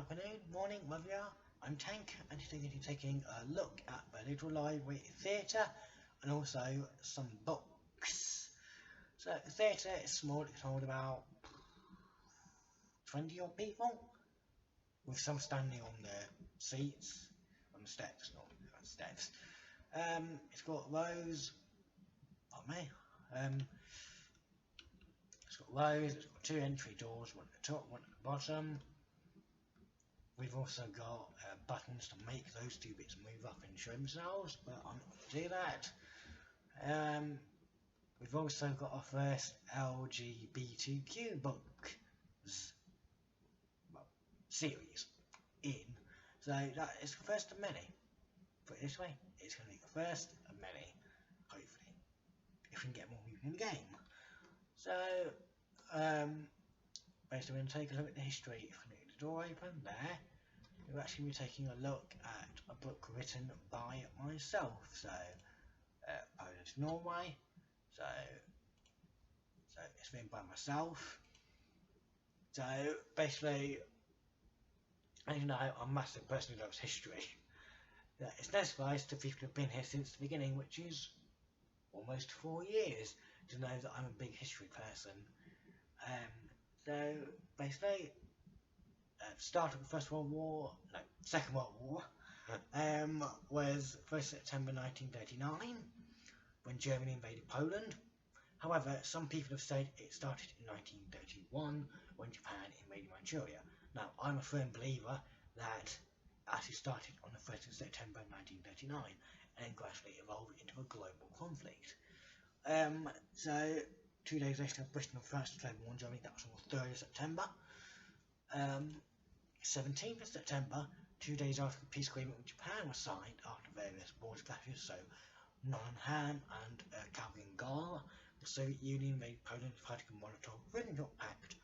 afternoon, morning, wherever you are. I'm Tank, and today I'm going to be taking a look at the Little Library Theatre and also some books. So, the theatre is small, it can hold about 20 odd people, with some standing on the seats, on the steps, not on steps. It's got rows, it's got rows, it's got two entry doors, one at the top, one at the bottom. We've also got buttons to make those two bits move up and show themselves, but I'm not going to do that. We've also got our first LGBTQ book series in, so that is the first of many. Put it this way, it's going to be the first of many, hopefully, if we can get more people in the game. So, basically, we're going to take a look at the history. If we get the door open there, we're actually going to be taking a look at a book written by myself. So, Polish Norway. So it's written by myself. So basically, as you know, I'm a massive person who loves history. It's no surprise to people who have been here since the beginning, which is almost 4 years, to know that I'm a big history person. So basically, start of the Second World War, was 1st September 1939, when Germany invaded Poland. However, some people have said it started in 1931, when Japan invaded Manchuria. Now, I'm a firm believer that actually started on the 1st of September 1939, and then gradually evolved into a global conflict. So, 2 days later, Britain and France declared war on Germany. That was on the 3rd of September. 17th of September, 2 days after the peace agreement with Japan was signed, after various border clashes, so Nottingham and Kaliningrad, the Soviet Union made Poland fighting a Molotov-Ribbentrop Pact,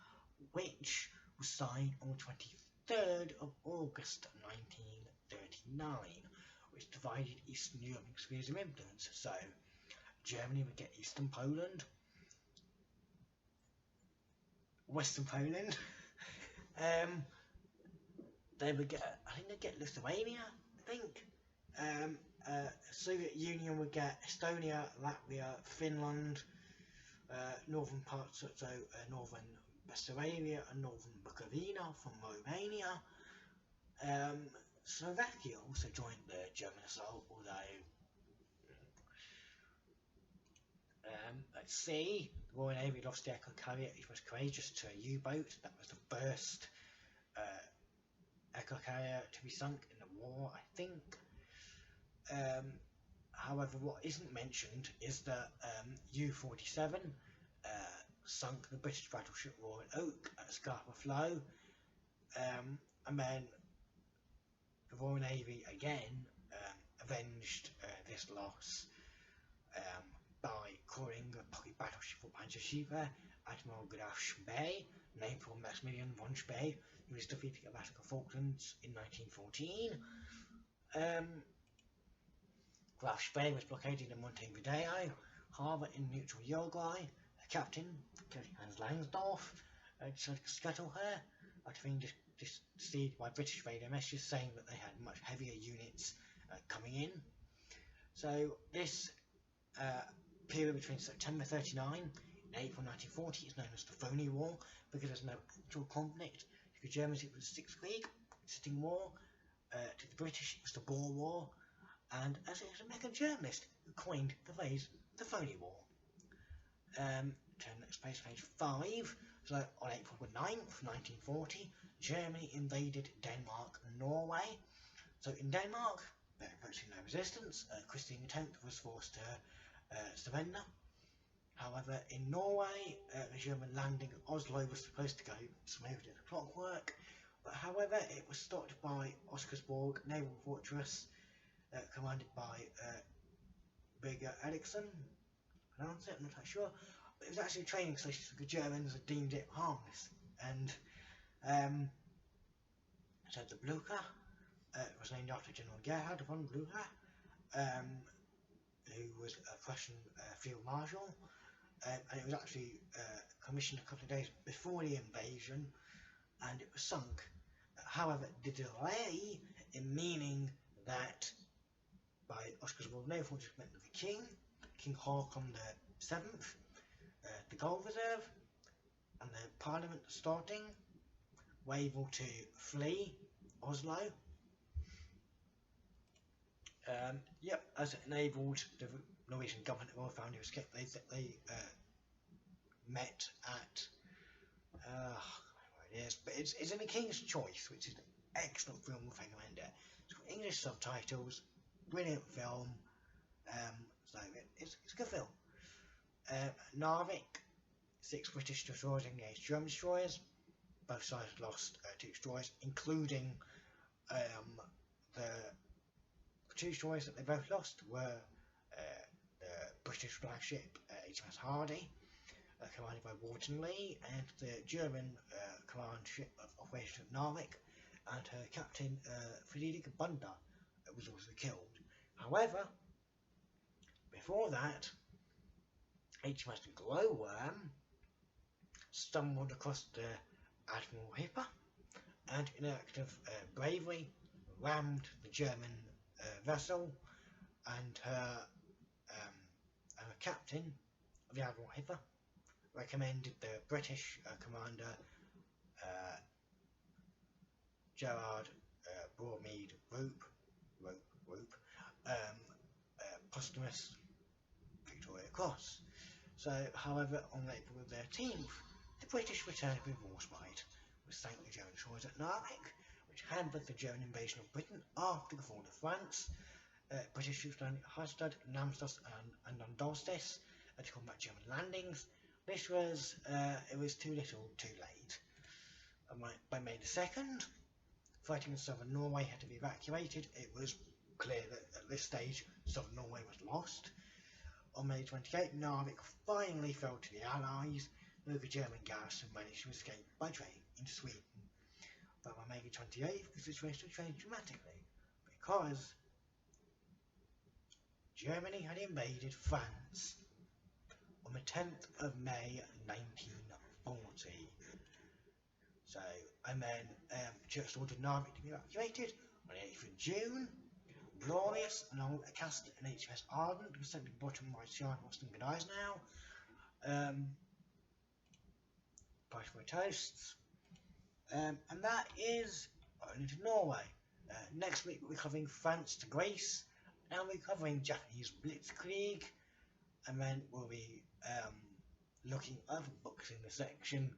which was signed on the 23rd of August 1939, which divided Eastern Europe into spheres of influence. So Germany would get Eastern Poland, Western Poland. They would get, I think they'd get Lithuania, Soviet Union would get Estonia, Latvia, Finland, northern parts, so northern Bessarabia and northern Bukovina from Romania. Slovakia also joined the German assault, although at sea, the Royal Navy lost the aircraft carrier. It was courageous to a U-boat. That was the first aircraft carrier to be sunk in the war, I think. However, what isn't mentioned is that U-47 sunk the British battleship Royal Oak at Scapa Flow, and then the Royal Navy again avenged this loss by calling the pocket battleship for Panzerschiffe Admiral Graf Spee, named for Maximilian von Spee, who was defeated at the Battle of Falklands in 1914. Graf Spee was blockading in Montevideo harbour in neutral Uruguay. The captain, Hans Langsdorff, decided to scuttle her after being deceived by British radar messages saying that they had much heavier units coming in. So this period between September 39 and April 1940 is known as the Phony War, because there's no actual conflict. To the Germans it was the Sixth League, sitting war. To the British it was the Boer War, and as an American journalist who coined the phrase the Phony War. Turn the next page, page 5. So on April 9th, 1940, Germany invaded Denmark and Norway. So in Denmark, there was virtually no resistance. Christian X was forced to surrender. However, in Norway, the German landing at Oslo was supposed to go smoothly as clockwork, but however, it was stopped by Oscarsborg naval fortress, commanded by Birger Eriksson. Pronounce it, I'm not quite sure. But it was actually a training station, so the Germans had deemed it harmless. And so the Blucher was named after General Gerhard von Blucher, who was a Prussian field marshal, and it was actually commissioned a couple of days before the invasion, and it was sunk at However, the delay in meaning that by Oscar's World No Fortune meant that the King Haakon the VII, the Gold Reserve, and the Parliament starting were able to flee Oslo. As it enabled the Norwegian government of found to escape. They met at where it is, but it's in The King's Choice, which is an excellent film. I recommend it. It's got English subtitles, brilliant film. So it's a good film. Narvik, 6 British destroyers engaged German destroyers. Both sides lost 2 destroyers, including the 2 destroyers that they both lost were the British flagship HMS Hardy, commanded by Wharton Lee, and the German command ship of Operation Narvik, and her captain Friedrich Bunder was also killed. However, before that, HMS Glowworm stumbled across the Admiral Hipper, and in an act of bravery rammed the German vessel, and her captain of the Admiral Hipper recommended the British commander Gerard Broadmead Roop posthumous Victoria Cross. So, however, on April 13th, the British returned with Warspite, which sank the German shores at Narvik, which hampered the German invasion of Britain after the fall of France. British troops landed at Hallstatt, Namsos, and Andostis to combat German landings. This was, it was too little, too late. By May the 2nd, fighting in southern Norway had to be evacuated. It was clear that at this stage, southern Norway was lost. On May 28th, Narvik finally fell to the Allies, though the German garrison managed to escape by train into Sweden. But by May 28th, the situation changed dramatically, because Germany had invaded France on the 10th of May 1940. So, and then Church ordered Narvik to be evacuated on the 8th of June. Glorious and Old Castle and HMS Ardent was sent to the bottom right side of Austin Gdyes now. Price for toasts. And that is only to Norway. Next week we're covering France to Greece, and we're covering Japanese Blitzkrieg, and then we'll be looking at other books in the section.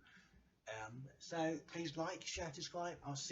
So please like, share, subscribe. I'll see